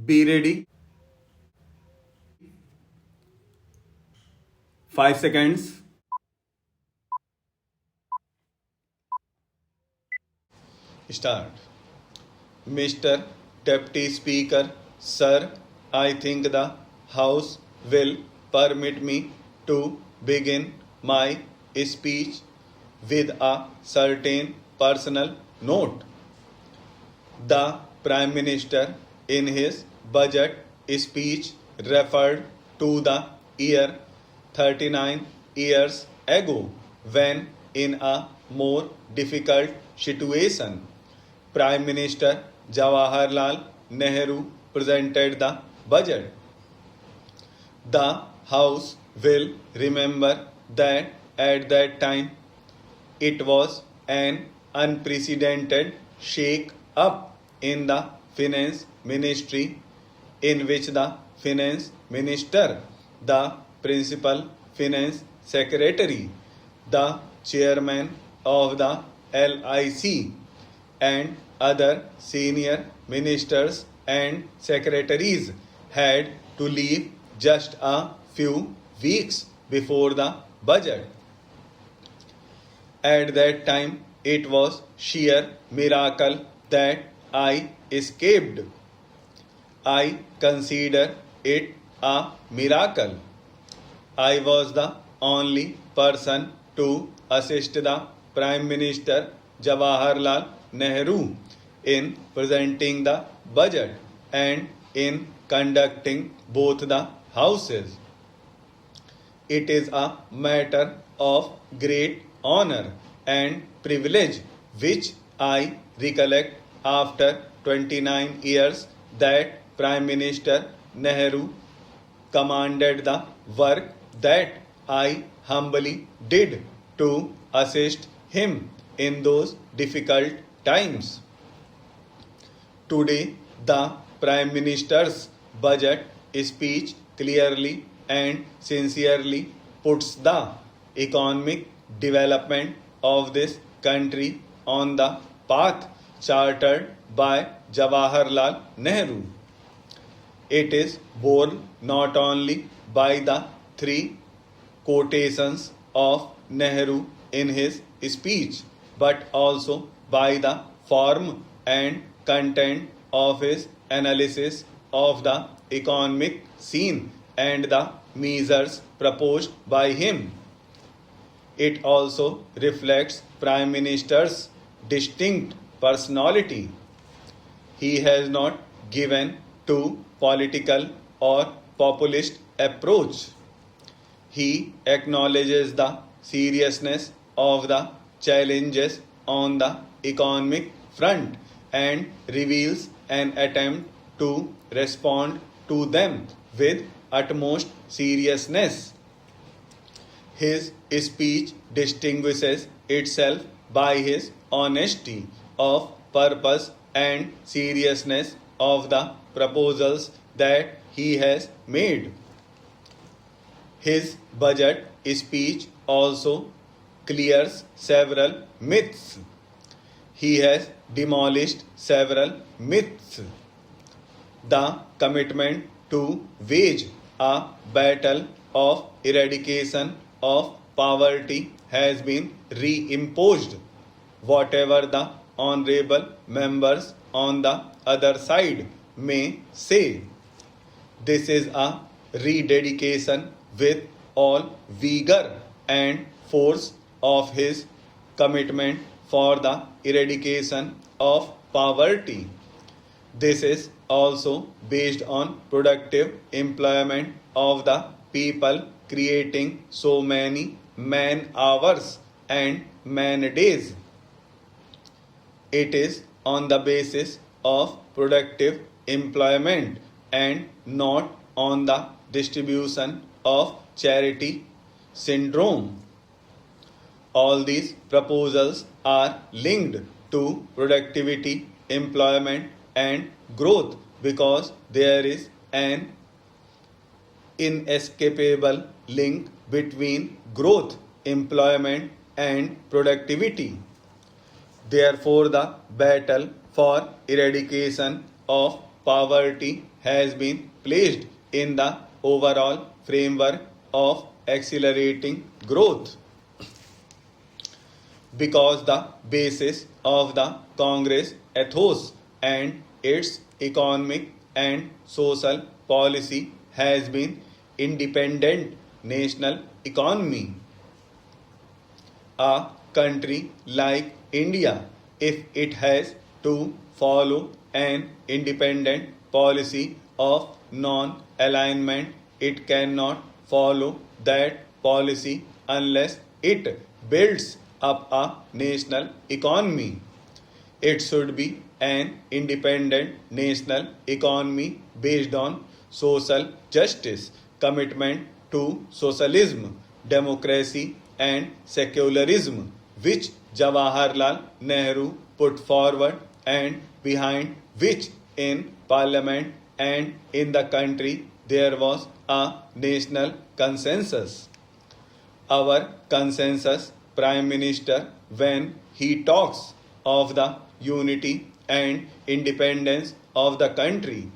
Be ready. 5 seconds. Start. Mr. Deputy Speaker, Sir, I think the House will permit me to begin my speech with a certain personal note. The Prime Minister, in his budget speech, referred to the year 39 years ago when, in a more difficult situation, Prime Minister Jawaharlal Nehru presented the budget. The House will remember that at that time it was an unprecedented shake up in the finance ministry, in which the finance minister, the principal finance secretary, the chairman of the LIC, and other senior ministers and secretaries had to leave just a few weeks before the budget. At that time, it was sheer miracle that I escaped. I consider it a miracle. I was the only person to assist the Prime Minister Jawaharlal Nehru in presenting the budget and in conducting both the houses. It is a matter of great honor and privilege which I recollect after 29 years that Prime Minister Nehru commanded the work that I humbly did to assist him in those difficult times. Today, the Prime Minister's budget speech clearly and sincerely puts the economic development of this country on the path chartered by Jawaharlal Nehru. It is borne not only by the three quotations of Nehru in his speech, but also by the form and content of his analysis of the economic scene and the measures proposed by him. It also reflects Prime Minister's distinct personality. He has not given to political or populist approach. He acknowledges the seriousness of the challenges on the economic front and reveals an attempt to respond to them with utmost seriousness. His speech distinguishes itself by his honesty of purpose and seriousness of the proposals that he has made. His budget speech also clears several myths. He has demolished several myths. The commitment to wage a battle of eradication of poverty has been reimposed. Whatever the honorable members on the other side may say, this is a rededication with all vigor and force of his commitment for the eradication of poverty. This is also based on productive employment of the people, creating so many man hours and man days. It is on the basis of productive employment and not on the distribution of charity syndrome. All these proposals are linked to productivity, employment, and growth because there is an inescapable link between growth, employment, and productivity. Therefore, the battle for eradication of poverty has been placed in the overall framework of accelerating growth. Because the basis of the Congress ethos and its economic and social policy has been independent national economy. A country like India, if it has to follow an independent policy of non-alignment, it cannot follow that policy unless it builds up a national economy. It should be an independent national economy based on social justice, commitment to socialism, democracy, and secularism, which Jawaharlal Nehru put forward and behind which in Parliament and in the country there was a national consensus. Our consensus Prime Minister, when he talks of the unity and independence of the country,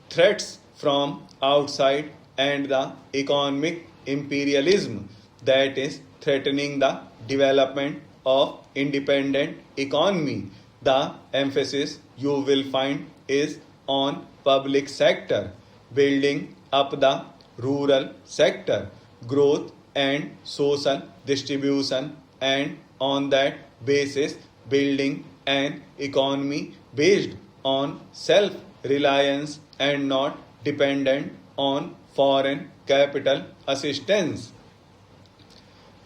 threats from outside and the economic imperialism that is threatening the development of independent economy, the emphasis you will find is on public sector, building up the rural sector, growth and social distribution, and on that basis building an economy based on self-reliance and not dependent on foreign capital assistance.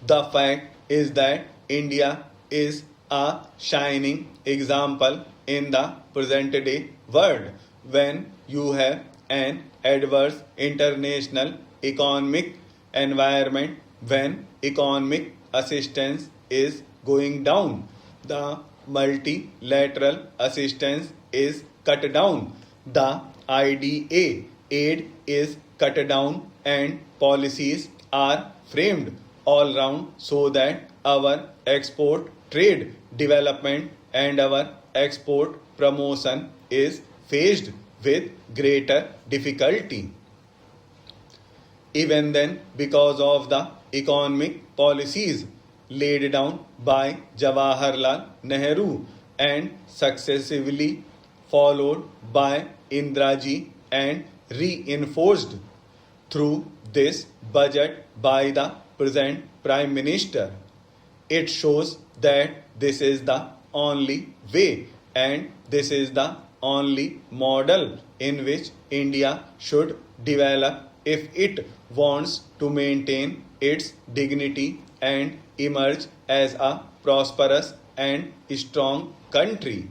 The fact is that India is a shining example in the present day world when you have an adverse international economic environment, when economic assistance is going down, the multilateral assistance is cut down, the IDA aid is cut down, and policies are framed all round so that our export trade development and our export promotion is faced with greater difficulty. Even then, because of the economic policies laid down by Jawaharlal Nehru and successively followed by Indiraji and reinforced through this budget by the present Prime Minister, it shows that this is the only way and this is the only model in which India should develop if it wants to maintain its dignity and emerge as a prosperous and strong country.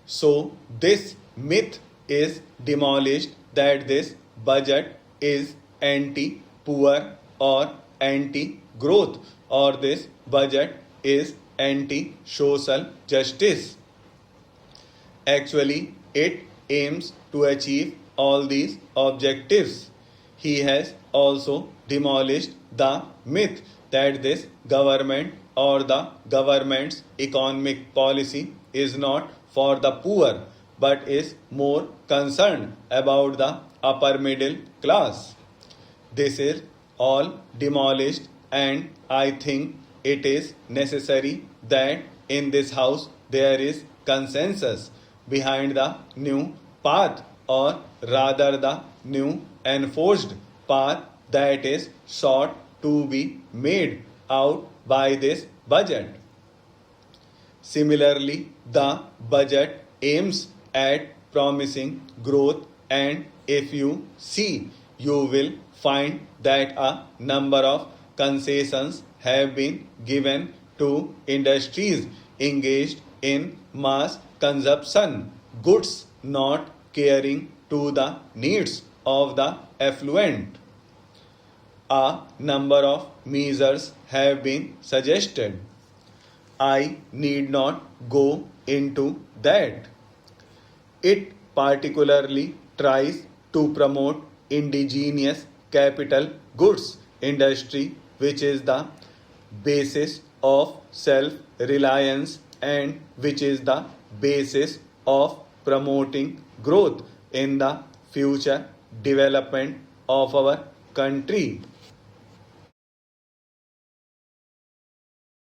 So this myth is demolished that this budget is anti-poor or anti-growth or this budget is anti-social justice. Actually, it aims to achieve all these objectives. He has also demolished the myth that this government or the government's economic policy is not for the poor but is more concerned about the upper middle class. This is all demolished, and I think it is necessary that in this house there is consensus behind the new path, or rather the new enforced path that is sought to be made out by this budget. Similarly, the budget aims at promising growth, and if you see, you will find that a number of concessions have been given to industries engaged in mass consumption goods, not caring to the needs of the affluent. A number of measures have been suggested. I need not go into that. It particularly tries to promote indigenous capital goods industry, which is the basis of self-reliance and which is the basis of promoting growth in the future development of our country.